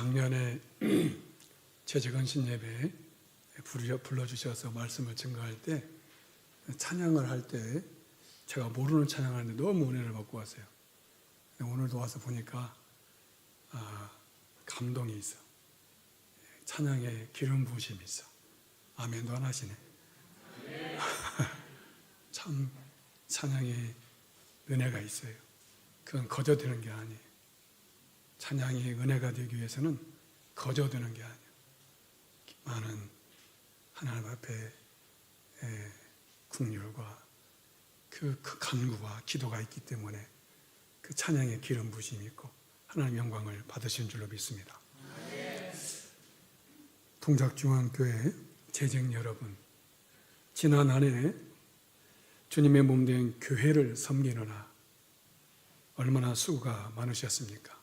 작년에 제재건신 예배에 불러주셔서 말씀을 증거할 때 찬양을 할 때 제가 모르는 찬양을 하는데 너무 은혜를 받고 왔어요. 오늘도 와서 보니까 감동이 있어. 찬양에 기름 부으심이 있어. 아멘도 안 하시네. 참 찬양에 은혜가 있어요. 그건 거저되는 게 아니에요. 찬양이 은혜가 되기 위해서는 거저되는 게 아니에요. 많은 하나님 앞에 긍휼과 그 간구와 기도가 있기 때문에 그 찬양에 기름 부으심이 있고 하나님 영광을 받으신 줄로 믿습니다. 동작중앙교회 재직 여러분, 지난 한 해 주님의 몸된 교회를 섬기느라 얼마나 수고가 많으셨습니까?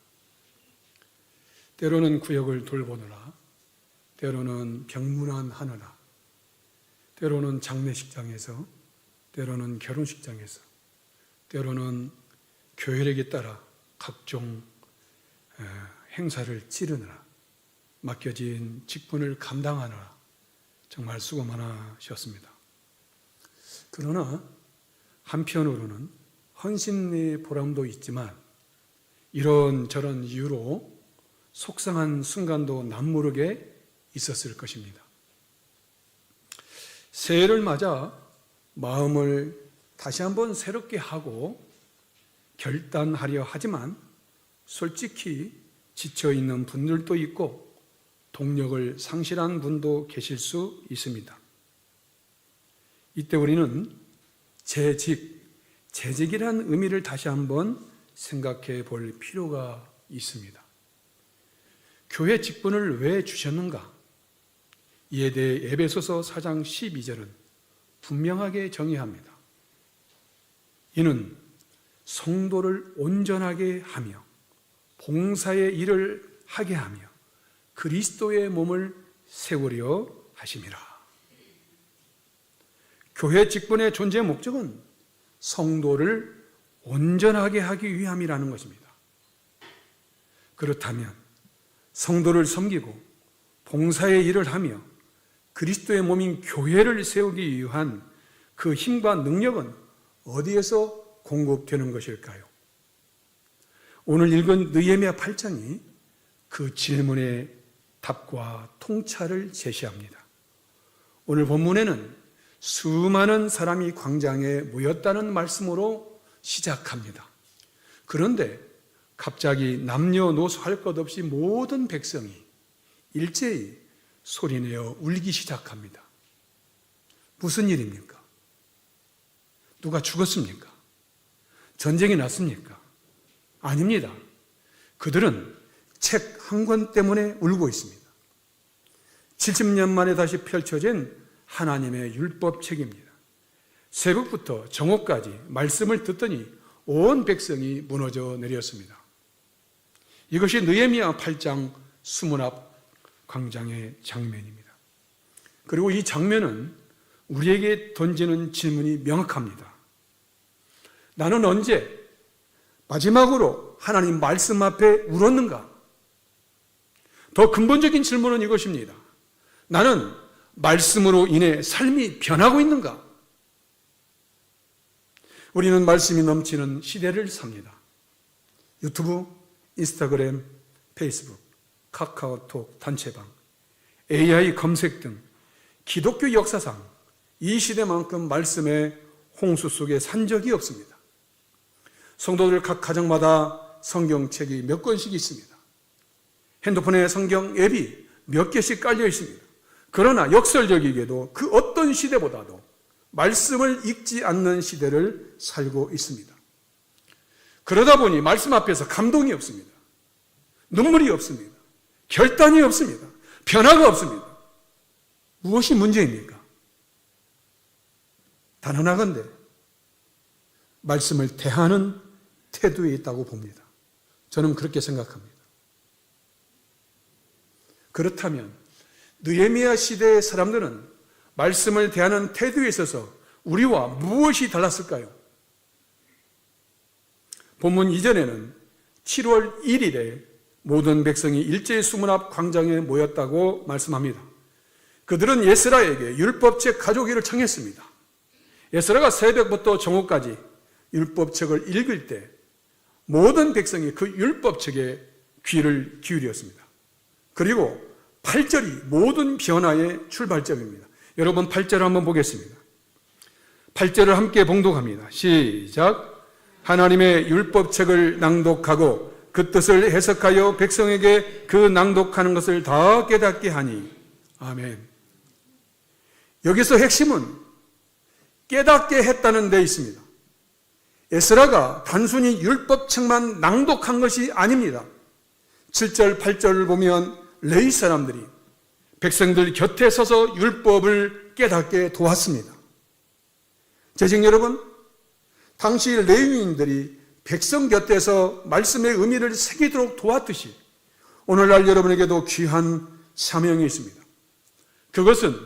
때로는 구역을 돌보느라, 때로는 병문안 하느라, 때로는 장례식장에서, 때로는 결혼식장에서, 때로는 교회력에 따라 각종 행사를 치르느라, 맡겨진 직분을 감당하느라 정말 수고 많으셨습니다. 그러나 한편으로는 헌신의 보람도 있지만 이런저런 이유로 속상한 순간도 남모르게 있었을 것입니다. 새해를 맞아 마음을 다시 한번 새롭게 하고 결단하려 하지만 솔직히 지쳐있는 분들도 있고 동력을 상실한 분도 계실 수 있습니다. 이때 우리는 재직이라는 의미를 다시 한번 생각해 볼 필요가 있습니다. 교회 직분을 왜 주셨는가? 이에 대해 에베소서 4장 12절은 분명하게 정의합니다. 이는 성도를 온전하게 하며 봉사의 일을 하게 하며 그리스도의 몸을 세우려 하심이라. 교회 직분의 존재 목적은 성도를 온전하게 하기 위함이라는 것입니다. 그렇다면 성도를 섬기고 봉사의 일을 하며 그리스도의 몸인 교회를 세우기 위한 그 힘과 능력은 어디에서 공급되는 것일까요? 오늘 읽은 느헤미야 8장이 그 질문의 답과 통찰을 제시합니다. 오늘 본문에는 수많은 사람이 광장에 모였다는 말씀으로 시작합니다. 그런데 갑자기 남녀노소 할 것 없이 모든 백성이 일제히 소리내어 울기 시작합니다. 무슨 일입니까? 누가 죽었습니까? 전쟁이 났습니까? 아닙니다. 그들은 책 한 권 때문에 울고 있습니다. 70년 만에 다시 펼쳐진 하나님의 율법책입니다. 새벽부터 정오까지 말씀을 듣더니 온 백성이 무너져 내렸습니다. 이것이 느헤미야 8장 수문 앞 광장의 장면입니다. 그리고 이 장면은 우리에게 던지는 질문이 명확합니다. 나는 언제 마지막으로 하나님 말씀 앞에 울었는가? 더 근본적인 질문은 이것입니다. 나는 말씀으로 인해 삶이 변하고 있는가? 우리는 말씀이 넘치는 시대를 삽니다. 유튜브, 인스타그램, 페이스북, 카카오톡 단체방, AI 검색 등 기독교 역사상 이 시대만큼 말씀의 홍수 속에 산 적이 없습니다. 성도들 각 가정마다 성경책이 몇 권씩 있습니다. 핸드폰에 성경 앱이 몇 개씩 깔려 있습니다. 그러나 역설적이게도 그 어떤 시대보다도 말씀을 읽지 않는 시대를 살고 있습니다. 그러다 보니 말씀 앞에서 감동이 없습니다. 눈물이 없습니다. 결단이 없습니다. 변화가 없습니다. 무엇이 문제입니까? 단언하건대 말씀을 대하는 태도에 있다고 봅니다. 저는 그렇게 생각합니다. 그렇다면 느헤미야 시대의 사람들은 말씀을 대하는 태도에 있어서 우리와 무엇이 달랐을까요? 본문 이전에는 7월 1일에 모든 백성이 일제히 수문 앞 광장에 모였다고 말씀합니다. 그들은 에스라에게 율법책 가져오기를 청했습니다. 에스라가 새벽부터 정오까지 율법책을 읽을 때 모든 백성이 그 율법책에 귀를 기울였습니다. 그리고 8절이 모든 변화의 출발점입니다. 여러분 8절 한번 보겠습니다. 8절을 함께 봉독합니다. 시작. 하나님의 율법책을 낭독하고 그 뜻을 해석하여 백성에게 그 낭독하는 것을 다 깨닫게 하니. 아멘. 여기서 핵심은 깨닫게 했다는 데 있습니다. 에스라가 단순히 율법책만 낭독한 것이 아닙니다. 7절, 8절을 보면 레위 사람들이 백성들 곁에 서서 율법을 깨닫게 도왔습니다. 재직 여러분, 당시 레위인들이 백성 곁에서 말씀의 의미를 새기도록 도왔듯이 오늘날 여러분에게도 귀한 사명이 있습니다. 그것은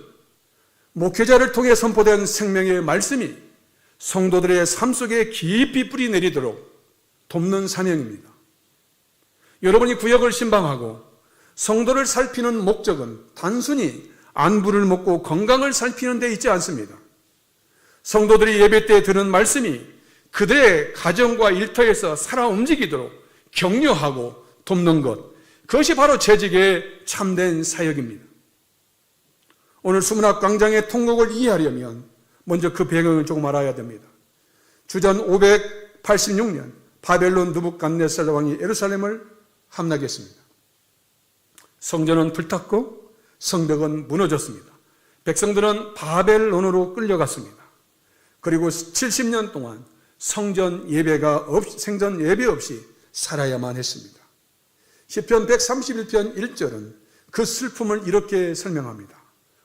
목회자를 통해 선포된 생명의 말씀이 성도들의 삶 속에 깊이 뿌리 내리도록 돕는 사명입니다. 여러분이 구역을 신방하고 성도를 살피는 목적은 단순히 안부를 묻고 건강을 살피는 데 있지 않습니다. 성도들이 예배 때 들은 말씀이 그들의 가정과 일터에서 살아 움직이도록 격려하고 돕는 것, 그것이 바로 재직의 참된 사역입니다. 오늘 수문학 광장의 통곡을 이해하려면 먼저 그 배경을 조금 알아야 됩니다. 주전 586년 바벨론 느부갓네살 왕이 예루살렘을 함락했습니다. 성전은 불탔고 성벽은 무너졌습니다. 백성들은 바벨론으로 끌려갔습니다. 그리고 70년 동안 생전 예배 없이 살아야만 했습니다. 시편 131편 1절은 그 슬픔을 이렇게 설명합니다.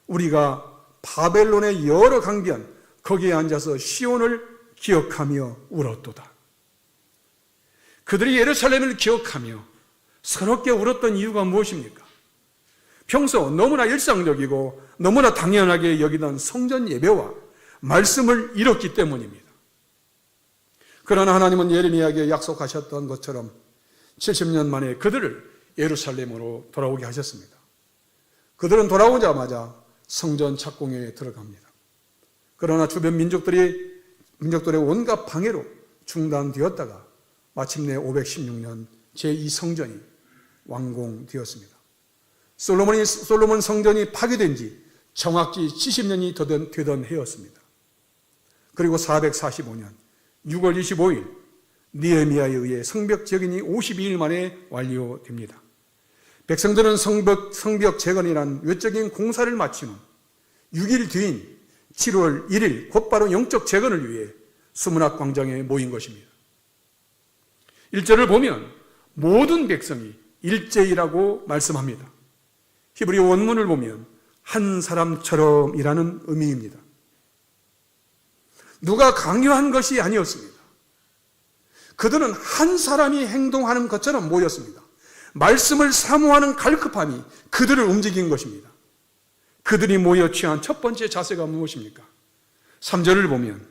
우리가 바벨론의 여러 강변 거기에 앉아서 시온을 기억하며 울었도다. 그들이 예루살렘을 기억하며 서럽게 울었던 이유가 무엇입니까? 평소 너무나 일상적이고 너무나 당연하게 여기던 성전 예배와 말씀을 잃었기 때문입니다. 그러나 하나님은 예레미야에게 약속하셨던 것처럼 70년 만에 그들을 예루살렘으로 돌아오게 하셨습니다. 그들은 돌아오자마자 성전 착공에 들어갑니다. 그러나 주변 민족들의 온갖 방해로 중단되었다가 마침내 516년 제2성전이 완공되었습니다. 솔로몬 성전이 파괴된 지 정확히 70년이 되던 해였습니다. 그리고 445년 6월 25일 느헤미야에 의해 성벽 재건이 52일 만에 완료됩니다. 백성들은 성벽 재건이란 외적인 공사를 마치는 6일 뒤인 7월 1일 곧바로 영적 재건을 위해 수문학 광장에 모인 것입니다. 1절을 보면 모든 백성이 일제이라고 말씀합니다. 히브리 원문을 보면 한 사람처럼이라는 의미입니다. 누가 강요한 것이 아니었습니다. 그들은 한 사람이 행동하는 것처럼 모였습니다. 말씀을 사모하는 갈급함이 그들을 움직인 것입니다. 그들이 모여 취한 첫 번째 자세가 무엇입니까? 3절을 보면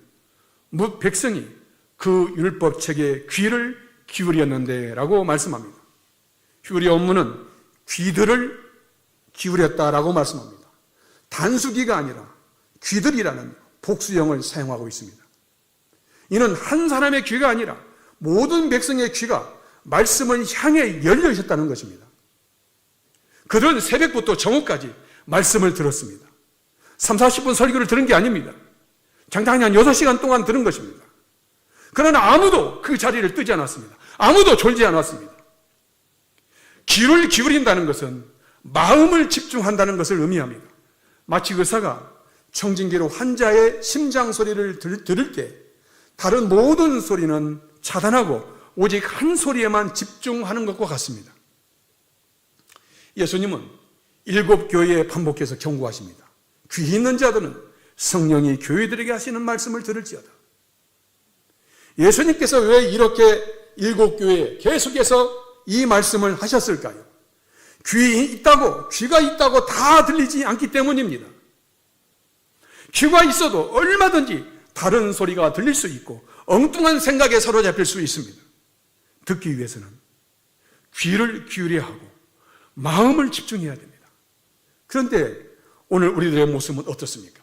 백성이 그 율법책에 귀를 기울였는데 라고 말씀합니다. 히브리 원문은 귀들을 기울였다라고 말씀합니다. 단수기가 아니라 귀들이라는 복수형을 사용하고 있습니다. 이는 한 사람의 귀가 아니라 모든 백성의 귀가 말씀을 향해 열려 있었다는 것입니다. 그들은 새벽부터 정오까지 말씀을 들었습니다. 3, 40분 설교를 들은 게 아닙니다. 장장히 한 6시간 동안 들은 것입니다. 그러나 아무도 그 자리를 뜨지 않았습니다. 아무도 졸지 않았습니다. 귀를 기울인다는 것은 마음을 집중한다는 것을 의미합니다. 마치 의사가 청진기로 환자의 심장 소리를 들을 때 다른 모든 소리는 차단하고 오직 한 소리에만 집중하는 것과 같습니다. 예수님은 7교회에 반복해서 경고하십니다. 귀 있는 자들은 성령이 교회들에게 하시는 말씀을 들을지어다. 예수님께서 왜 이렇게 7교회에 계속해서 이 말씀을 하셨을까요? 귀가 있다고 다 들리지 않기 때문입니다. 귀가 있어도 얼마든지 다른 소리가 들릴 수 있고 엉뚱한 생각에 사로잡힐 수 있습니다. 듣기 위해서는 귀를 기울여야 하고 마음을 집중해야 됩니다. 그런데 오늘 우리들의 모습은 어떻습니까?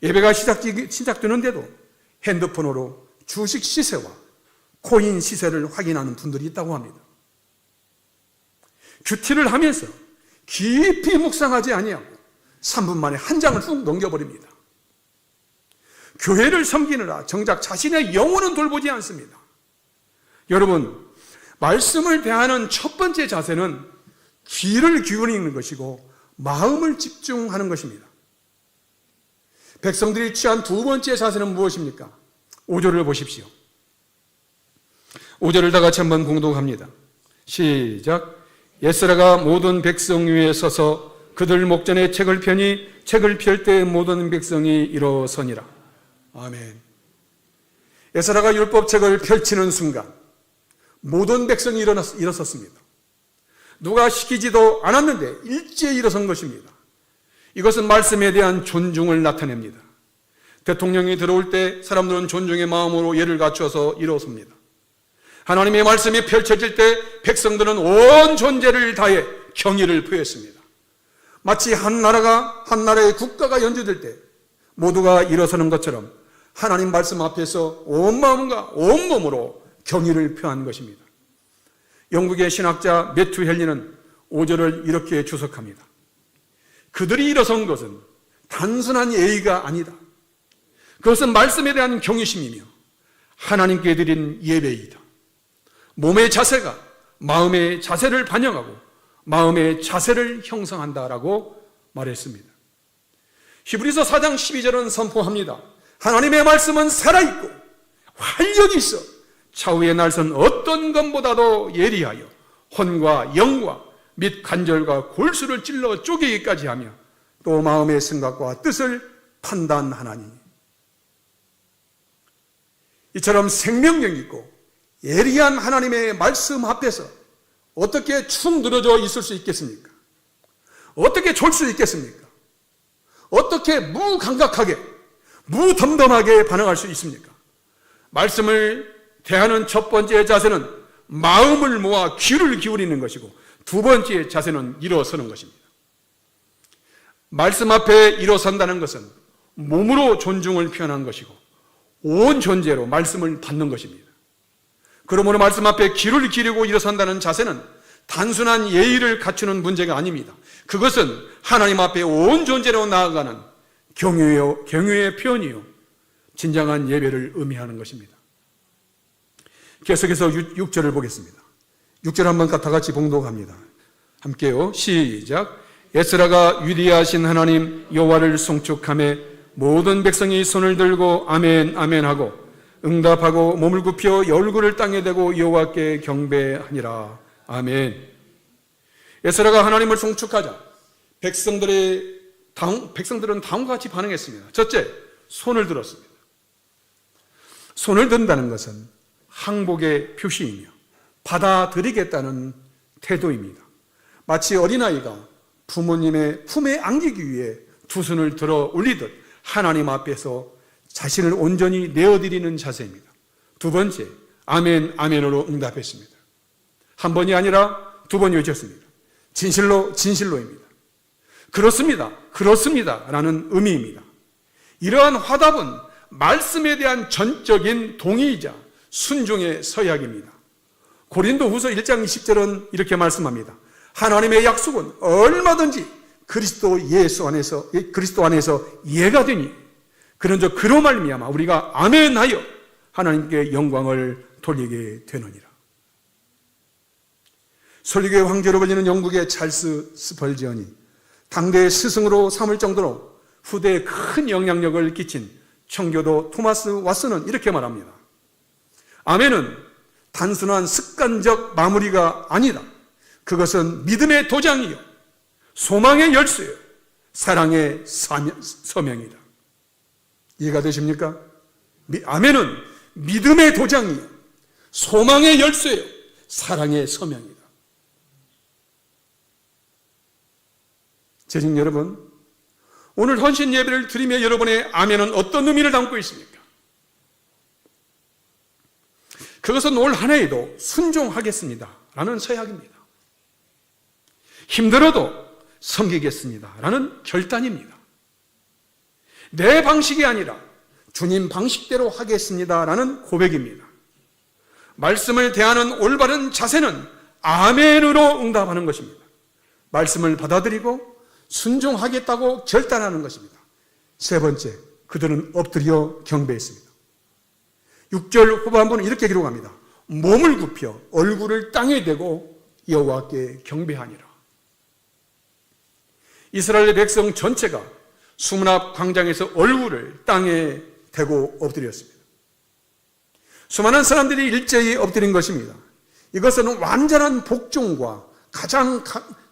예배가 시작되는데도 핸드폰으로 주식 시세와 코인 시세를 확인하는 분들이 있다고 합니다. 큐티를 하면서 깊이 묵상하지 아니하고 3분 만에 한 장을 훅 넘겨버립니다. 교회를 섬기느라 정작 자신의 영혼은 돌보지 않습니다. 여러분, 말씀을 대하는 첫 번째 자세는 귀를 기울이는 것이고 마음을 집중하는 것입니다. 백성들이 취한 두 번째 자세는 무엇입니까? 5절을 보십시오. 5절을 다 같이 한번 공독합니다. 시작. 에스라가 모든 백성 위에 서서 그들 목전에 책을 펴니 책을 펼 때 모든 백성이 일어서니라. 아멘. 에스라가 율법책을 펼치는 순간 모든 백성이 일어섰습니다. 누가 시키지도 않았는데 일제히 일어선 것입니다. 이것은 말씀에 대한 존중을 나타냅니다. 대통령이 들어올 때 사람들은 존중의 마음으로 예를 갖추어서 일어섭니다. 하나님의 말씀이 펼쳐질 때 백성들은 온 존재를 다해 경의를 표했습니다. 마치 한 나라의 국가가 연주될 때 모두가 일어서는 것처럼 하나님 말씀 앞에서 온 마음과 온 몸으로 경의를 표한 것입니다. 영국의 신학자 매튜 헨리는 5절을 이렇게 주석합니다. 그들이 일어선 것은 단순한 예의가 아니다. 그것은 말씀에 대한 경외심이며 하나님께 드린 예배이다. 몸의 자세가 마음의 자세를 반영하고 마음의 자세를 형성한다라고 말했습니다. 히브리서 4장 12절은 선포합니다. 하나님의 말씀은 살아있고 활력이 있어 차후의 날선 어떤 것보다도 예리하여 혼과 영과 및 관절과 골수를 찔러 쪼개기까지 하며 또 마음의 생각과 뜻을 판단하나니. 이처럼 생명력 있고 예리한 하나님의 말씀 앞에서 어떻게 축 늘어져 있을 수 있겠습니까? 어떻게 졸 수 있겠습니까? 어떻게 무감각하게 무덤덤하게 반응할 수 있습니까? 말씀을 대하는 첫 번째 자세는 마음을 모아 귀를 기울이는 것이고 두 번째 자세는 일어서는 것입니다. 말씀 앞에 일어선다는 것은 몸으로 존중을 표현한 것이고 온 존재로 말씀을 받는 것입니다. 그러므로 말씀 앞에 귀를 기울이고 일어선다는 자세는 단순한 예의를 갖추는 문제가 아닙니다. 그것은 하나님 앞에 온 존재로 나아가는 경외의 표현이요 진정한 예배를 의미하는 것입니다. 계속해서 6절을 보겠습니다. 6절 한번 다 같이 봉독합니다. 함께요. 시작. 에스라가 위대하신 하나님 여호와를 송축하며 모든 백성이 손을 들고 아멘 아멘 하고 응답하고 몸을 굽혀 얼굴을 땅에 대고 여호와께 경배하니라. 아멘. 에스라가 하나님을 송축하자 백성들은 다음과 같이 반응했습니다. 첫째, 손을 들었습니다. 손을 든다는 것은 항복의 표시이며 받아들이겠다는 태도입니다. 마치 어린아이가 부모님의 품에 안기기 위해 두 손을 들어 올리듯 하나님 앞에서 자신을 온전히 내어드리는 자세입니다. 두 번째, 아멘, 아멘으로 응답했습니다. 한 번이 아니라 두 번 외쳤습니다. 진실로, 진실로입니다. 그렇습니다. 그렇습니다. 라는 의미입니다. 이러한 화답은 말씀에 대한 전적인 동의이자 순종의 서약입니다. 고린도후서 1장 20절은 이렇게 말씀합니다. 하나님의 약속은 얼마든지 그리스도 안에서 예가 되니 그런즉 그로 말미암아 우리가 아멘하여 하나님께 영광을 돌리게 되느니라. 설교의 황제로 불리는 영국의 찰스 스펄지언이 당대의 스승으로 삼을 정도로 후대에 큰 영향력을 끼친 청교도 토마스 왓슨은 이렇게 말합니다. 아멘은 단순한 습관적 마무리가 아니다. 그것은 믿음의 도장이요 소망의 열쇠요 사랑의 서명이다. 이해가 되십니까? 아멘은 믿음의 도장이요 소망의 열쇠요 사랑의 서명이다. 재직 여러분, 오늘 헌신 예배를 드리며 여러분의 아멘은 어떤 의미를 담고 있습니까? 그것은 올 한 해에도 순종하겠습니다 라는 서약입니다. 힘들어도 섬기겠습니다 라는 결단입니다. 내 방식이 아니라 주님 방식대로 하겠습니다 라는 고백입니다. 말씀을 대하는 올바른 자세는 아멘으로 응답하는 것입니다. 말씀을 받아들이고 순종하겠다고 결단하는 것입니다. 세 번째, 그들은 엎드려 경배했습니다. 6절 후반부는 이렇게 기록합니다. 몸을 굽혀 얼굴을 땅에 대고 여호와께 경배하니라. 이스라엘 백성 전체가 수문 앞 광장에서 얼굴을 땅에 대고 엎드렸습니다. 수많은 사람들이 일제히 엎드린 것입니다. 이것은 완전한 복종과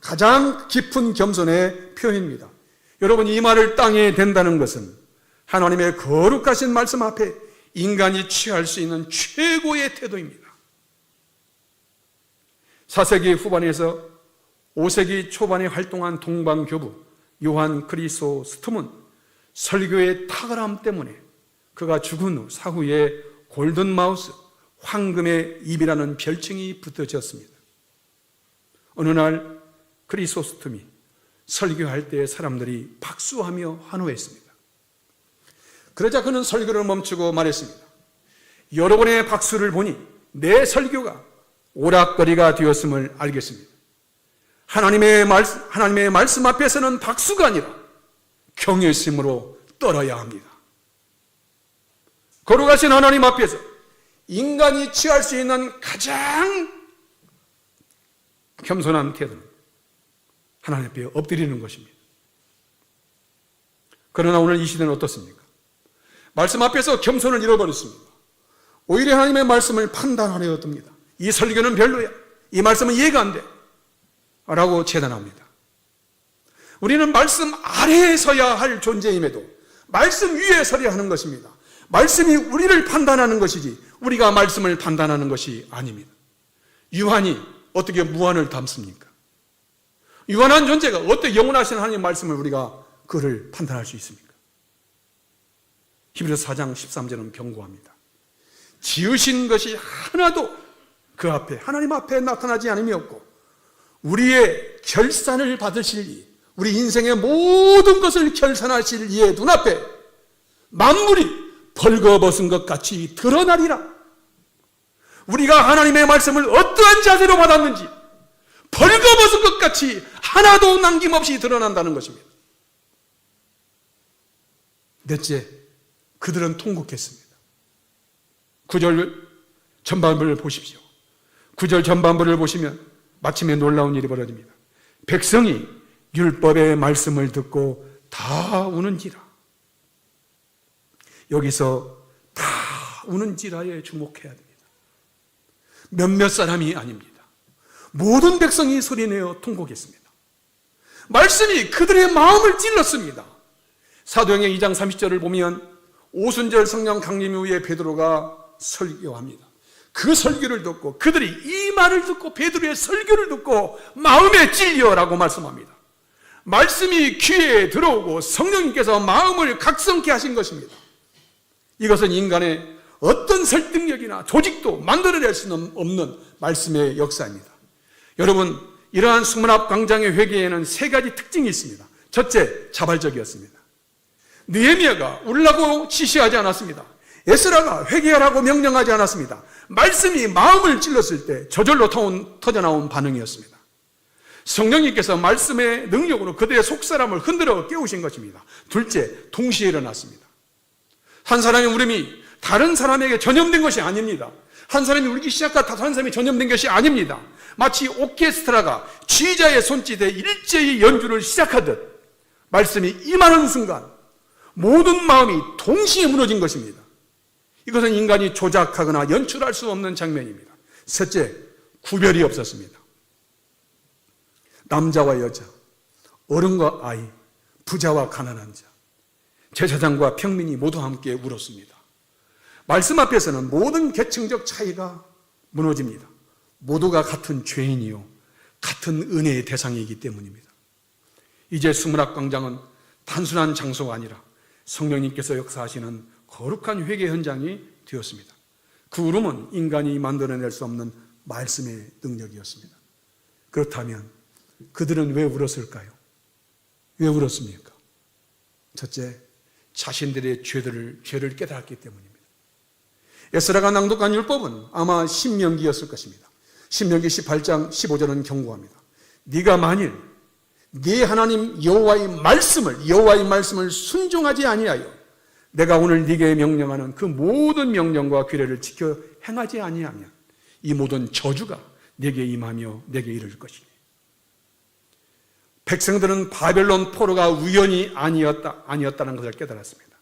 가장 깊은 겸손의 표현입니다. 여러분, 이 말을 땅에 댄다는 것은 하나님의 거룩하신 말씀 앞에 인간이 취할 수 있는 최고의 태도입니다. 4세기 후반에서 5세기 초반에 활동한 동방교부 요한 크리소스톰은 설교의 탁월함 때문에 그가 죽은 후 사후에 골든마우스, 황금의 입이라는 별칭이 붙어졌습니다. 어느 날 크리소스톰이 설교할 때 사람들이 박수하며 환호했습니다. 그러자 그는 설교를 멈추고 말했습니다. 여러분의 박수를 보니 내 설교가 오락거리가 되었음을 알겠습니다. 하나님의 말씀 앞에서는 박수가 아니라 경외심으로 떨어야 합니다. 거룩하신 하나님 앞에서 인간이 취할 수 있는 가장 겸손한 태도는 하나님 앞에 엎드리는 것입니다. 그러나 오늘 이 시대는 어떻습니까? 말씀 앞에서 겸손을 잃어버렸습니다. 오히려 하나님의 말씀을 판단하려 듭니다. 이 설교는 별로야. 이 말씀은 이해가 안 돼. 라고 재단합니다. 우리는 말씀 아래에 서야 할 존재임에도 말씀 위에 서야 하는 것입니다. 말씀이 우리를 판단하는 것이지 우리가 말씀을 판단하는 것이 아닙니다. 유한이 어떻게 무한을 담습니까? 유한한 존재가 어떻게 영원하신 하나님의 말씀을 우리가 그를 판단할 수 있습니까? 히브리서 4장 13절은 경고합니다. 지으신 것이 하나도 그 앞에 하나님 앞에 나타나지 않음이 없고 우리의 결산을 받으실 이, 우리 인생의 모든 것을 결산하실 이의 눈앞에 만물이 벌거벗은 것 같이 드러나리라. 우리가 하나님의 말씀을 어떠한 자세로 받았는지 벌거벗은 것 같이 하나도 남김없이 드러난다는 것입니다. 넷째, 그들은 통곡했습니다. 9절 전반부를 보십시오. 9절 전반부를 보시면 마침내 놀라운 일이 벌어집니다. 백성이 율법의 말씀을 듣고 다 우는지라. 여기서 다 우는지라에 주목해야 됩니다. 몇몇 사람이 아닙니다. 모든 백성이 소리내어 통곡했습니다. 말씀이 그들의 마음을 찔렀습니다. 사도행전 2장 30절을 보면 오순절 성령 강림 이후에 베드로가 설교합니다. 그 설교를 듣고 그들이 이 말을 듣고 베드로의 설교를 듣고 마음에 찔려라고 말씀합니다. 말씀이 귀에 들어오고 성령님께서 마음을 각성케 하신 것입니다. 이것은 인간의 어떤 설득력이나 조직도 만들어낼 수는 없는 말씀의 역사입니다. 여러분, 이러한 수문 앞 광장의 회개에는 세 가지 특징이 있습니다. 첫째, 자발적이었습니다. 느헤미야가 울라고 지시하지 않았습니다. 에스라가 회개하라고 명령하지 않았습니다. 말씀이 마음을 찔렀을 때 저절로 터져나온 반응이었습니다. 성령님께서 말씀의 능력으로 그들의 속사람을 흔들어 깨우신 것입니다. 둘째, 동시에 일어났습니다. 한 사람의 울음이 다른 사람에게 전염된 것이 아닙니다. 한 사람이 울기 시작하다 다른 사람이 전염된 것이 아닙니다. 마치 오케스트라가 지휘자의 손짓에 일제히 연주를 시작하듯 말씀이 임하는 순간 모든 마음이 동시에 무너진 것입니다. 이것은 인간이 조작하거나 연출할 수 없는 장면입니다. 셋째, 구별이 없었습니다. 남자와 여자, 어른과 아이, 부자와 가난한 자, 제사장과 평민이 모두 함께 울었습니다. 말씀 앞에서는 모든 계층적 차이가 무너집니다. 모두가 같은 죄인이요, 같은 은혜의 대상이기 때문입니다. 이제 수문 앞 광장은 단순한 장소가 아니라 성령님께서 역사하시는 거룩한 회개 현장이 되었습니다. 그 울음은 인간이 만들어낼 수 없는 말씀의 능력이었습니다. 그렇다면 그들은 왜 울었을까요? 왜 울었습니까? 첫째, 자신들의 죄를 깨달았기 때문입니다. 에스라가 낭독한 율법은 아마 신명기였을 것입니다. 신명기 18장 15절은 경고합니다. 네가 만일 네 하나님 여호와의 말씀을 순종하지 아니하여 내가 오늘 네게 명령하는 그 모든 명령과 규례를 지켜 행하지 아니하면 이 모든 저주가 네게 임하며 네게 이를 것이니. 백성들은 바벨론 포로가 우연이 아니었다는 것을 깨달았습니다.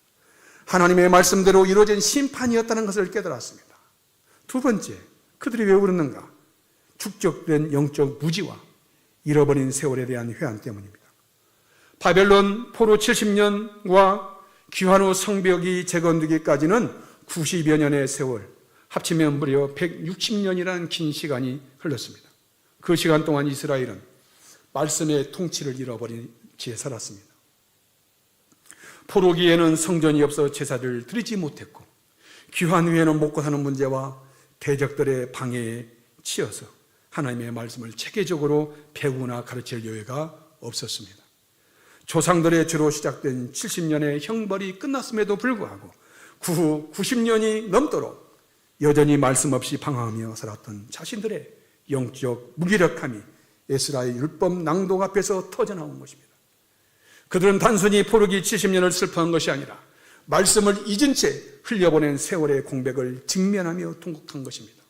하나님의 말씀대로 이루어진 심판이었다는 것을 깨달았습니다. 두 번째, 그들이 왜 울었는가? 축적된 영적 무지와 잃어버린 세월에 대한 회한 때문입니다. 바벨론 포로 70년과 귀환 후 성벽이 재건되기까지는 90여 년의 세월, 합치면 무려 160년이라는 긴 시간이 흘렀습니다. 그 시간 동안 이스라엘은 말씀의 통치를 잃어버린 채 살았습니다. 포로기에는 성전이 없어 제사를 드리지 못했고, 귀환 후에는 먹고 사는 문제와 대적들의 방해에 치여서 하나님의 말씀을 체계적으로 배우거나 가르칠 여유가 없었습니다. 조상들의 죄로 시작된 70년의 형벌이 끝났음에도 불구하고 그 후 90년이 넘도록 여전히 말씀 없이 방황하며 살았던 자신들의 영적 무기력함이 에스라의 율법 낭독 앞에서 터져나온 것입니다. 그들은 단순히 포로기 70년을 슬퍼한 것이 아니라 말씀을 잊은 채 흘려보낸 세월의 공백을 직면하며 통곡한 것입니다.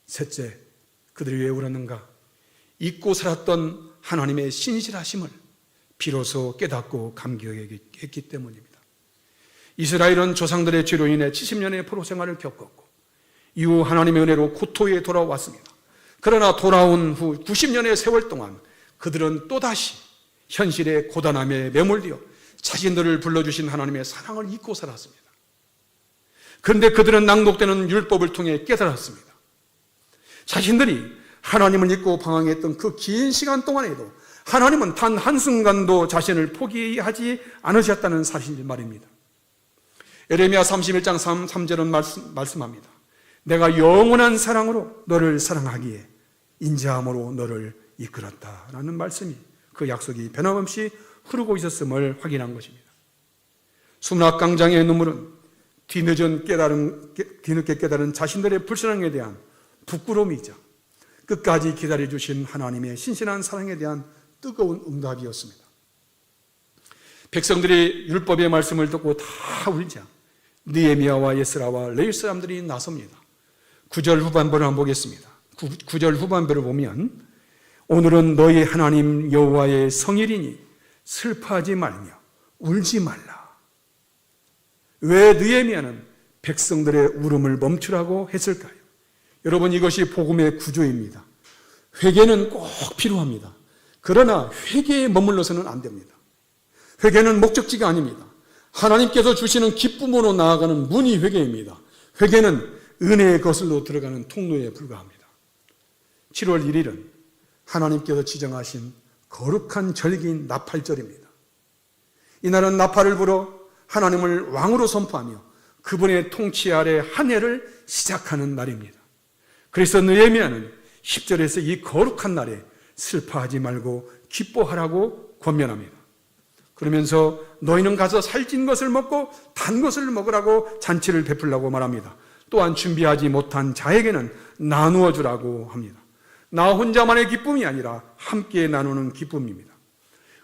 셋째, 그들이 왜 울었는가? 잊고 살았던 하나님의 신실하심을 비로소 깨닫고 감격했기 때문입니다. 이스라엘은 조상들의 죄로 인해 70년의 포로 생활을 겪었고 이후 하나님의 은혜로 고토에 돌아왔습니다. 그러나 돌아온 후 90년의 세월 동안 그들은 또다시 현실의 고단함에 매몰되어 자신들을 불러주신 하나님의 사랑을 잊고 살았습니다. 그런데 그들은 낭독되는 율법을 통해 깨달았습니다. 자신들이 하나님을 잊고 방황했던 그 긴 시간 동안에도 하나님은 단 한순간도 자신을 포기하지 않으셨다는 사실 말입니다. 에레미야 31장 3절은 말씀합니다. 내가 영원한 사랑으로 너를 사랑하기에 인자함으로 너를 이끌었다라는 말씀이, 그 약속이 변함없이 흐르고 있었음을 확인한 것입니다. 수문학강장의 눈물은 뒤늦게 깨달은 자신들의 불신앙에 대한 부끄러움이자 끝까지 기다려주신 하나님의 신실한 사랑에 대한 뜨거운 응답이었습니다. 백성들이 율법의 말씀을 듣고 다 울자 느헤미야와 에스라와 레위 사람들이 나섭니다. 9절 후반부를 한번 보겠습니다. 9절 후반부를 보면 오늘은 너희 하나님 여호와의 성일이니 슬퍼하지 말며 울지 말라. 왜 느헤미야는 백성들의 울음을 멈추라고 했을까요? 여러분, 이것이 복음의 구조입니다. 회개는 꼭 필요합니다. 그러나 회개에 머물러서는 안 됩니다. 회개는 목적지가 아닙니다. 하나님께서 주시는 기쁨으로 나아가는 문이 회개입니다. 회개는 은혜의 거슬로 들어가는 통로에 불과합니다. 7월 1일은 하나님께서 지정하신 거룩한 절기인 나팔절입니다. 이날은 나팔을 불어 하나님을 왕으로 선포하며 그분의 통치 아래 한 해를 시작하는 날입니다. 그래서 느헤미야는 10절에서 이 거룩한 날에 슬퍼하지 말고 기뻐하라고 권면합니다. 그러면서 너희는 가서 살찐 것을 먹고 단 것을 먹으라고 잔치를 베풀라고 말합니다. 또한 준비하지 못한 자에게는 나누어 주라고 합니다. 나 혼자만의 기쁨이 아니라 함께 나누는 기쁨입니다.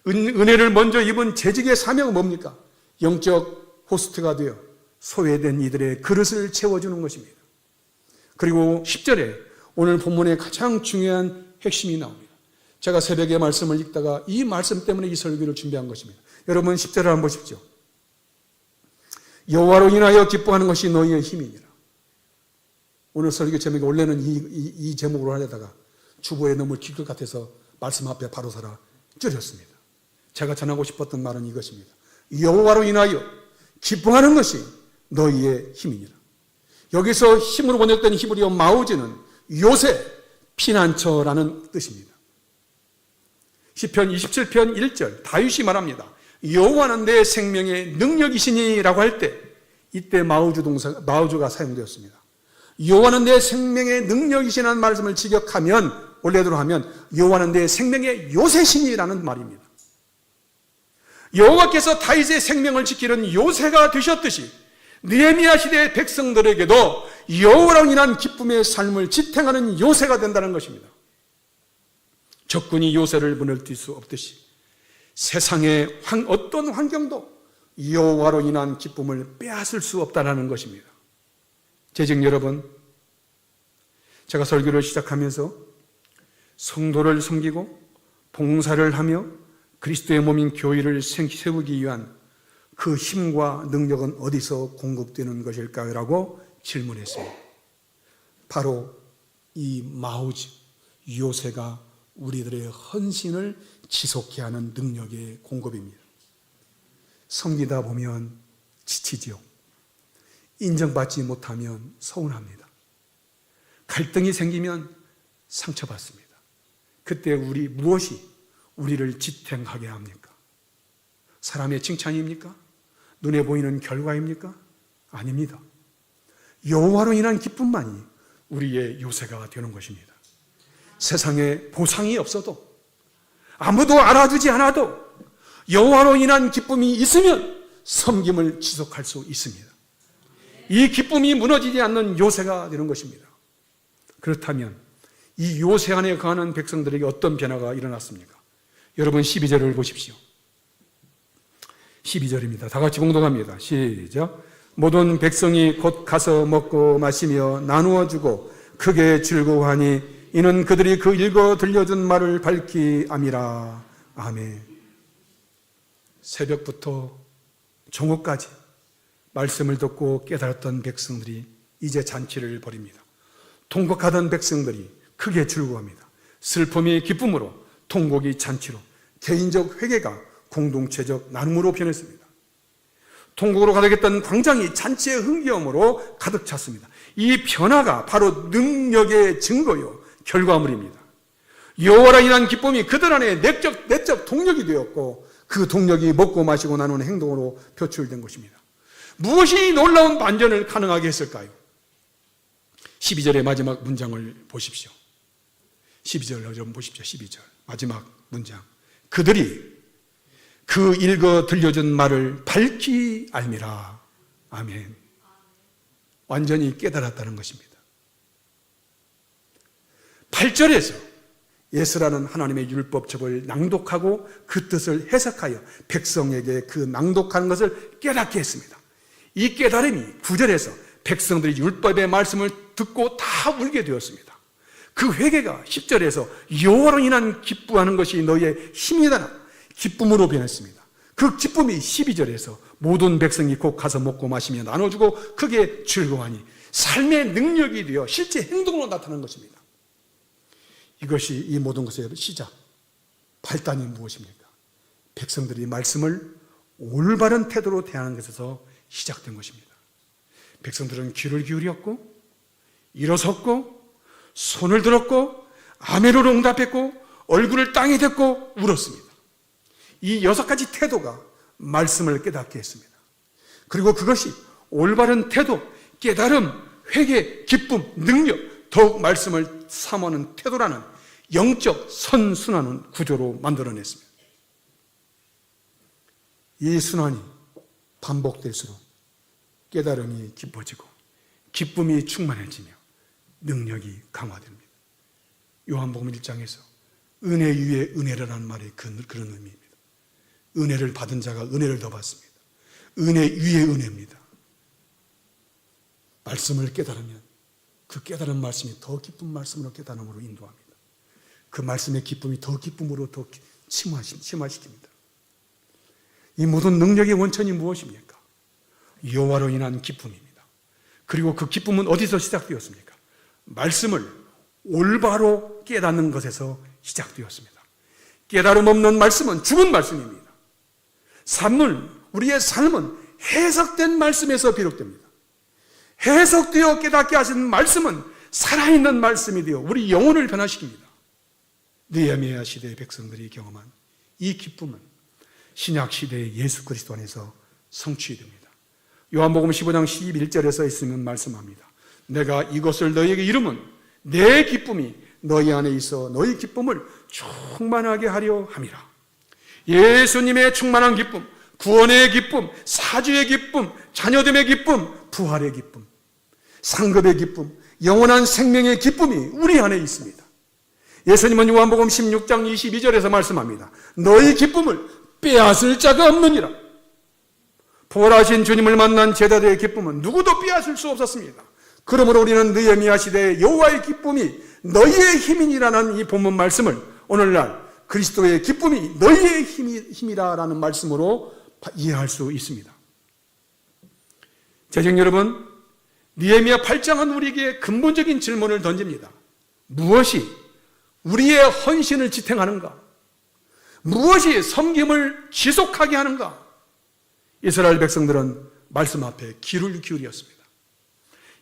은혜를 먼저 입은 재직의 사명은 뭡니까? 영적 호스트가 되어 소외된 이들의 그릇을 채워주는 것입니다. 그리고 10절에 오늘 본문의 가장 중요한 핵심이 나옵니다. 제가 새벽에 말씀을 읽다가 이 말씀 때문에 이 설교를 준비한 것입니다. 여러분 10절을 한번 보십시오. 여호와로 인하여 기뻐하는 것이 너희의 힘이니라. 오늘 설교 제목이 원래는 이 제목으로 하려다가 주보에 너무 길 것 같아서 말씀 앞에 바로 서라 줄였습니다. 제가 전하고 싶었던 말은 이것입니다. 여호와로 인하여 기뻐하는 것이 너희의 힘이니라. 여기서 힘으로 번역된 히브리어 마우즈는 요새, 피난처라는 뜻입니다. 시편 27편 1절 다윗이 말합니다. 여호와는 내 생명의 능력이시니 라고 할 때 이때 마우주가 사용되었습니다. 여호와는 내 생명의 능력이시라는 말씀을 직역하면, 원래대로 하면 여호와는 내 생명의 요새신이라는 말입니다. 여호와께서 다윗의 생명을 지키는 요새가 되셨듯이 느헤미야 시대의 백성들에게도 여호와로 인한 기쁨의 삶을 지탱하는 요새가 된다는 것입니다. 적군이 요새를 무너뜨릴 수 없듯이 세상의 어떤 환경도 여호와로 인한 기쁨을 빼앗을 수 없다는 것입니다. 재직 여러분, 제가 설교를 시작하면서 성도를 섬기고 봉사를 하며 그리스도의 몸인 교회를 세우기 위한 그 힘과 능력은 어디서 공급되는 것일까요? 라고 질문했어요. 바로 이 마우즈, 요새가 우리들의 헌신을 지속케 하는 능력의 공급입니다. 섬기다 보면 지치지요. 인정받지 못하면 서운합니다. 갈등이 생기면 상처받습니다. 그때 무엇이 우리를 지탱하게 합니까? 사람의 칭찬입니까? 눈에 보이는 결과입니까? 아닙니다. 여호와로 인한 기쁨만이 우리의 요새가 되는 것입니다. 세상에 보상이 없어도, 아무도 알아주지 않아도 여호와로 인한 기쁨이 있으면 섬김을 지속할 수 있습니다. 이 기쁨이 무너지지 않는 요새가 되는 것입니다. 그렇다면 이 요새 안에 거하는 백성들에게 어떤 변화가 일어났습니까? 여러분 12절을 보십시오. 12절입니다. 다 같이 공동합니다. 시작. 모든 백성이 곧 가서 먹고 마시며 나누어 주고 크게 즐거워하니 이는 그들이 그 읽어 들려준 말을 밝히 암이라. 아멘. 새벽부터 정오까지 말씀을 듣고 깨달았던 백성들이 이제 잔치를 벌입니다. 통곡하던 백성들이 크게 즐거워합니다. 슬픔이 기쁨으로, 통곡이 잔치로, 개인적 회개가 공동체적 나눔으로 변했습니다. 통곡으로 가득했던 광장이 잔치의 흥겨움으로 가득 찼습니다. 이 변화가 바로 능력의 증거요, 결과물입니다. 여호와로 인한 기쁨이 그들 안에 내적 동력이 되었고 그 동력이 먹고 마시고 나누는 행동으로 표출된 것입니다. 무엇이 놀라운 반전을 가능하게 했을까요? 12절의 마지막 문장을 보십시오. 12절을 좀 보십시오. 12절 마지막 문장. 그들이 그 읽어 들려준 말을 밝히 알미라. 아멘. 완전히 깨달았다는 것입니다. 8절에서 예스라는 하나님의 율법책을 낭독하고 그 뜻을 해석하여 백성에게 그 낭독하는 것을 깨닫게 했습니다. 이 깨달음이 9절에서 백성들이 율법의 말씀을 듣고 다 울게 되었습니다. 그 회개가 10절에서 여호와로 인한 기뻐하는 것이 너희의 힘이다, 기쁨으로 변했습니다. 그 기쁨이 12절에서 모든 백성이 곧 가서 먹고 마시며 나눠주고 크게 즐거워하니 삶의 능력이 되어 실제 행동으로 나타나는 것입니다. 이것이 이 모든 것의 시작, 발단이 무엇입니까? 백성들이 말씀을 올바른 태도로 대하는 것에서 시작된 것입니다. 백성들은 귀를 기울였고 일어섰고 손을 들었고 아멘으로 응답했고 얼굴을 땅에 댔고 울었습니다. 이 6가지 태도가 말씀을 깨닫게 했습니다. 그리고 그것이 올바른 태도, 깨달음, 회개, 기쁨, 능력, 더욱 말씀을 사모하는 태도라는 영적 선순환은 구조로 만들어냈습니다. 이 순환이 반복될수록 깨달음이 깊어지고 기쁨이 충만해지며 능력이 강화됩니다. 요한복음 1장에서 은혜 위에 은혜라는 말이 그런 의미입니다. 은혜를 받은 자가 은혜를 더 받습니다. 은혜 위에 은혜입니다. 말씀을 깨달으면 그 깨달은 말씀이 더 기쁜 말씀으로 깨달음으로 인도합니다. 그 말씀의 기쁨이 더 기쁨으로 더 심화시킵니다. 이 모든 능력의 원천이 무엇입니까? 여호와로 인한 기쁨입니다. 그리고 그 기쁨은 어디서 시작되었습니까? 말씀을 올바로 깨닫는 것에서 시작되었습니다. 깨달음 없는 말씀은 죽은 말씀입니다. 우리의 삶은 해석된 말씀에서 비롯됩니다. 해석되어 깨닫게 하신 말씀은 살아있는 말씀이 되어 우리 영혼을 변화시킵니다. 느헤미야 시대의 백성들이 경험한 이 기쁨은 신약 시대의 예수 그리스도 안에서 성취됩니다. 요한복음 15장 11절에 있으면 말씀합니다. 내가 이것을 너희에게 이름은 내 기쁨이 너희 안에 있어 너희 기쁨을 충만하게 하려 함이라. 예수님의 충만한 기쁨, 구원의 기쁨, 사주의 기쁨, 자녀됨의 기쁨, 부활의 기쁨, 상급의 기쁨, 영원한 생명의 기쁨이 우리 안에 있습니다. 예수님은 요한복음 16장 22절에서 말씀합니다. 너희 기쁨을 빼앗을 자가 없느니라. 부활하신 주님을 만난 제자들의 기쁨은 누구도 빼앗을 수 없었습니다. 그러므로 우리는 느헤미야 시대의 여호와의 기쁨이 너희의 힘이라는 이 본문 말씀을 오늘날 그리스도의 기쁨이 너희의 힘이라는 말씀으로 이해할 수 있습니다. 제자 여러분, 느헤미야 8장은 우리에게 근본적인 질문을 던집니다. 무엇이 우리의 헌신을 지탱하는가? 무엇이 섬김을 지속하게 하는가? 이스라엘 백성들은 말씀 앞에 귀를 기울였습니다.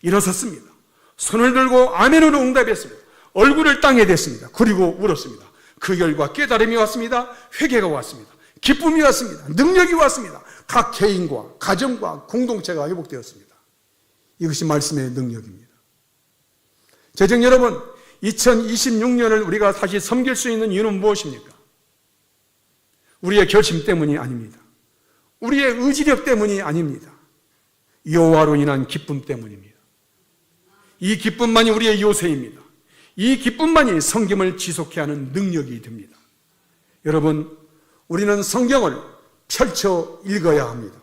일어섰습니다. 손을 들고 아멘으로 응답했습니다. 얼굴을 땅에 댔습니다. 그리고 울었습니다. 그 결과 깨달음이 왔습니다. 회개가 왔습니다. 기쁨이 왔습니다. 능력이 왔습니다. 각 개인과 가정과 공동체가 회복되었습니다. 이것이 말씀의 능력입니다. 제정 여러분, 2026년을 우리가 다시 섬길 수 있는 이유는 무엇입니까? 우리의 결심 때문이 아닙니다. 우리의 의지력 때문이 아닙니다. 여호와로 인한 기쁨 때문입니다. 이 기쁨만이 우리의 요새입니다. 이 기쁨만이 성경을 지속해 하는 능력이 됩니다. 여러분, 우리는 성경을 펼쳐 읽어야 합니다.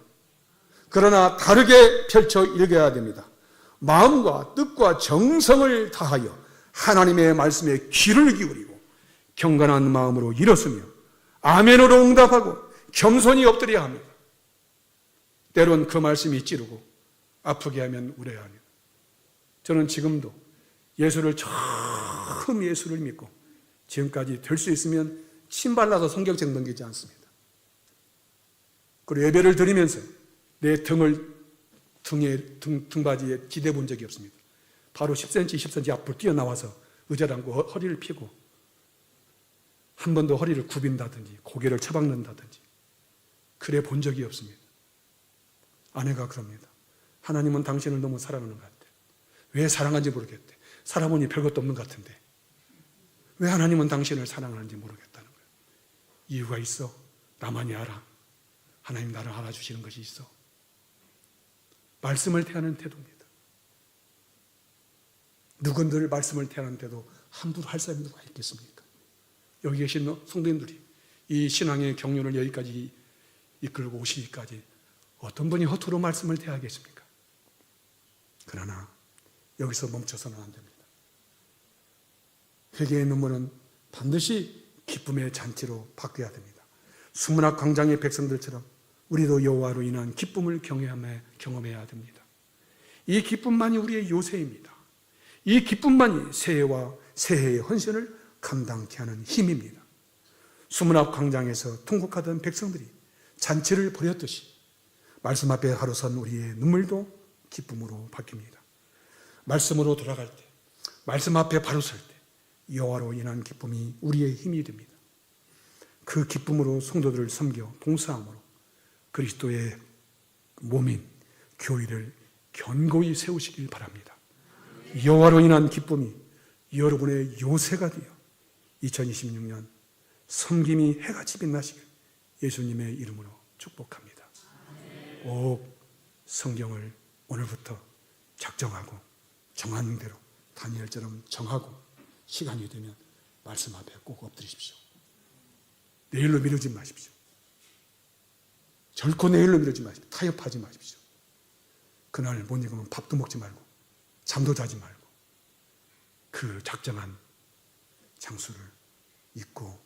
그러나 다르게 펼쳐 읽어야 됩니다. 마음과 뜻과 정성을 다하여 하나님의 말씀에 귀를 기울이고 경건한 마음으로 일었으며 아멘으로 응답하고 겸손히 엎드려야 합니다. 때론 그 말씀이 찌르고 아프게 하면 울어야 합니다. 저는 지금도 처음 예수를 믿고 지금까지 될 수 있으면 침 발라서 성경책 넘기지 않습니다. 그리고 예배를 드리면서 내 등바지에 기대 본 적이 없습니다. 바로 10cm, 20cm 앞으로 뛰어나와서 의자를 앉고 허리를 펴고 한 번도 허리를 굽힌다든지 고개를 처박는다든지 그래 본 적이 없습니다. 아내가 그럽니다. 하나님은 당신을 너무 사랑하는 것 같아. 왜 사랑하는지 모르겠대. 살아보니 별것도 없는 것 같은데 왜 하나님은 당신을 사랑하는지 모르겠다는 거예요. 이유가 있어. 나만이 알아. 하나님 나를 알아주시는 것이 있어. 말씀을 대하는 태도입니다. 누군들 말씀을 대하는 태도 함부로 할 사람이 누가 있겠습니까? 여기 계신 성도님들이 이 신앙의 경륜을 여기까지 이끌고 오시기까지 어떤 분이 허투루 말씀을 대하겠습니까? 그러나 여기서 멈춰서는 안 됩니다. 회개의 눈물은 반드시 기쁨의 잔치로 바뀌어야 됩니다. 수문학 광장의 백성들처럼 우리도 여호와로 인한 기쁨을 경험해야 됩니다. 이 기쁨만이 우리의 요새입니다. 이 기쁨만이 새해와 새해의 헌신을 감당케 하는 힘입니다. 수문학 광장에서 통곡하던 백성들이 잔치를 벌였듯이 말씀 앞에 하루 선 우리의 눈물도 기쁨으로 바뀝니다. 말씀으로 돌아갈 때, 말씀 앞에 바로 설 때 여호와로 인한 기쁨이 우리의 힘이 됩니다. 그 기쁨으로 성도들을 섬겨 봉사함으로 그리스도의 몸인 교회를 견고히 세우시길 바랍니다. 여호와로 인한 기쁨이 여러분의 요새가 되어 2026년 섬김이 해같이 빛나시길 예수님의 이름으로 축복합니다. 꼭 성경을 오늘부터 작정하고 정하는 대로 다니엘처럼 정하고 시간이 되면 말씀 앞에 꼭 엎드리십시오. 내일로 미루지 마십시오. 결코 내일로 미루지 마십시오. 타협하지 마십시오. 그날 못 읽으면 밥도 먹지 말고 잠도 자지 말고 그 작정한 장수를 잊고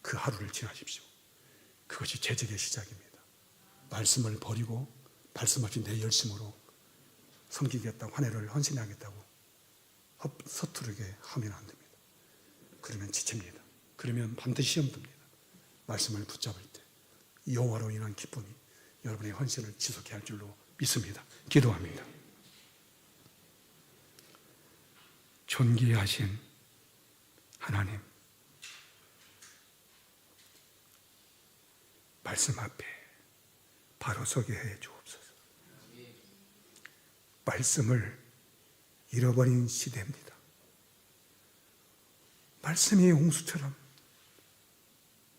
그 하루를 지나십시오. 그것이 제적의 시작입니다. 말씀을 버리고 말씀 없이 내 열심으로 섬기겠다고 환혜를 헌신하겠다고 서투르게 하면 안 됩니다. 그러면 지칩니다. 그러면 반드시 시험 듭니다. 말씀을 붙잡을 때 여호와로 인한 기쁨이 여러분의 헌신을 지속해 할 줄로 믿습니다. 기도합니다. 존귀하신 하나님, 말씀 앞에 바로 서게 해 주옵소서. 말씀을 잃어버린 시대입니다. 말씀이 홍수처럼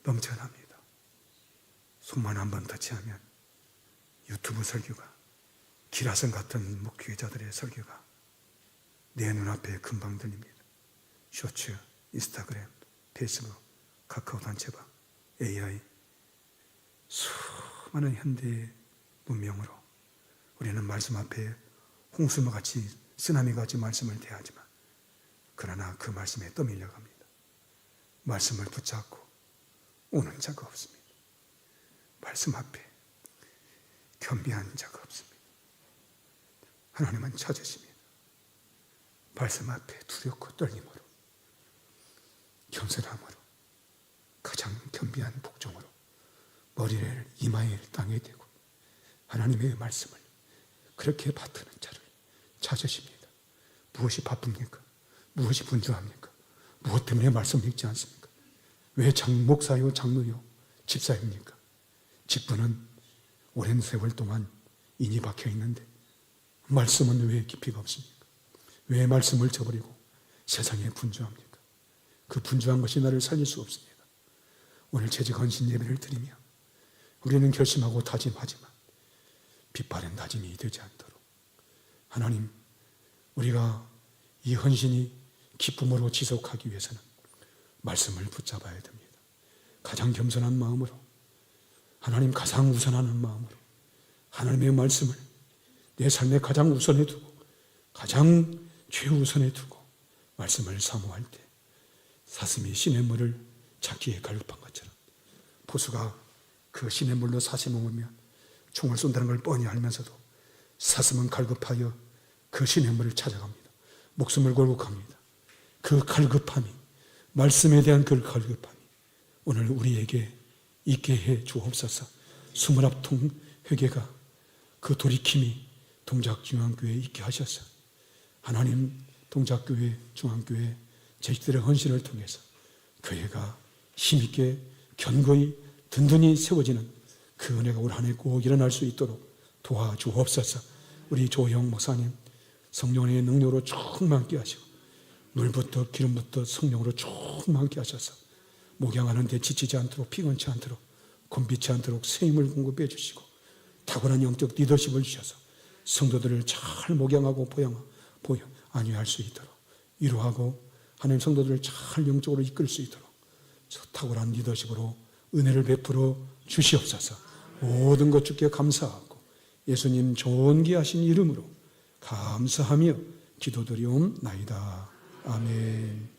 넘쳐납니다. 손만 한번 터치하면 유튜브 설교가, 기라성 같은 목회자들의 설교가 내 눈앞에 금방 들립니다. 쇼츠, 인스타그램, 페이스북, 카카오 단체방, AI, 수많은 현대의 문명으로 우리는 말씀 앞에 홍수와 같이, 쓰나미 같이 말씀을 대하지만, 그러나 그 말씀에 떠밀려 갑니다. 말씀을 붙잡고 오는 자가 없습니다. 말씀 앞에 겸비한 자가 없습니다. 하나님은 찾으십니다. 말씀 앞에 두렵고 떨림으로, 겸손함으로, 가장 겸비한 복종으로 머리를 이마에 땅에 대고 하나님의 말씀을 그렇게 받드는 자를 찾으십니다. 무엇이 바쁩니까? 무엇이 분주합니까? 무엇 때문에 말씀 읽지 않습니까? 왜 목사요, 장로요, 집사입니까? 직분은 오랜 세월 동안 인이 박혀 있는데 말씀은 왜 깊이가 없습니까? 왜 말씀을 저버리고 세상에 분주합니까? 그 분주한 것이 나를 살릴 수 없습니다. 오늘 재직 헌신 예배를 드리며 우리는 결심하고 다짐하지만 빛바랜 다짐이 되지 않도록 하나님, 우리가 이 헌신이 기쁨으로 지속하기 위해서는 말씀을 붙잡아야 됩니다. 가장 겸손한 마음으로, 하나님 가장 우선하는 마음으로 하나님의 말씀을 내 삶의 가장 우선에 두고, 가장 최우선에 두고 말씀을 사모할 때 사슴이 시냇물을 찾기에 갈급한 것처럼 포수가 그 시냇물로 사슴을 먹으면 총을 쏜다는 걸 뻔히 알면서도 사슴은 갈급하여 그 시냇물을 찾아갑니다. 목숨을 걸고 갑니다. 그 갈급함이, 말씀에 대한 그 갈급함이 오늘 우리에게 있게 해 주옵소서. 21통 회개가, 그 돌이킴이 동작중앙교회에 있게 하셔서 하나님, 동작교회, 중앙교회 재직들의 헌신을 통해서 교회가 힘있게 견고히 든든히 세워지는 그 은혜가 올 한 해 꼭 일어날 수 있도록 도와주옵소서. 우리 조영 목사님 성령의 능력으로 충만케 하시고 물부터 기름부터 성령으로 충만케 하셔서 목양하는 데 지치지 않도록, 피곤치 않도록, 곤비치 않도록 새 힘을 공급해 주시고 탁월한 영적 리더십을 주셔서 성도들을 잘 목양하고 안위할 수 있도록, 위로하고 하나님 성도들을 잘 영적으로 이끌 수 있도록 탁월한 리더십으로 은혜를 베풀어 주시옵소서. 모든 것 주께 감사하고 예수님 존귀하신 이름으로 감사하며 기도드리옵나이다. 아멘.